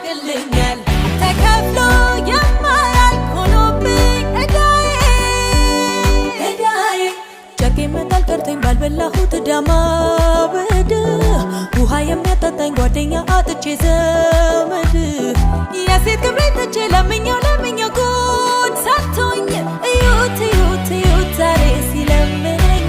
ያውቅልኛል ተከፍሎ የማያልቅ ሆኖብኝ እዳዬ ጨርቄ መጣል ቀርቶኝ ባልበላሁት ዳማ በድ ውሃ የሚያጠጣኝ ጓደኛ አጥቼ ዘመድ የሴት ክብሬን ትቼ ለምኛው ጉድ ሳቶኝ እዩት ዛሬ ሲለምነኝ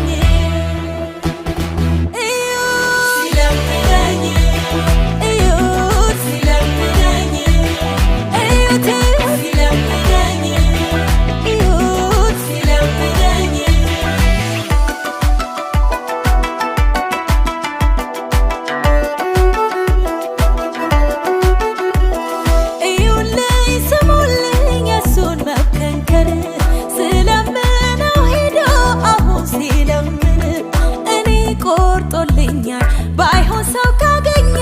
ባይሆን ሰው ካገኘ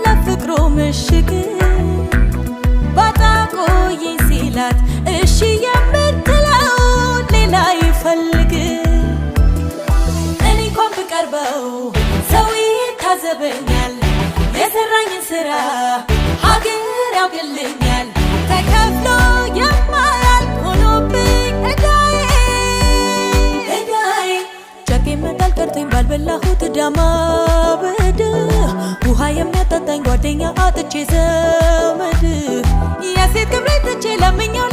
ለፍቅሩ ምሽግ ባጣቆየኝ ሲላት እሺ የምትለው ሌላ ይፈልግ እኔ እንኳን ብቀርበው ሰው ይታዘበኛል የሰራኝን ስራ ሀገር ያውቅልኛል ተከፍሎ የማያልቅ ሆኖብኝ እዳዬ ጨርቄ መጣል ቀርቶኝ ባልበላሁት ዳማ በድ ውሃ የሚያጠጣኝ ጓደኛ አጥቼ ዘመድ የሴት ክብሬን ትቼ ለምኛው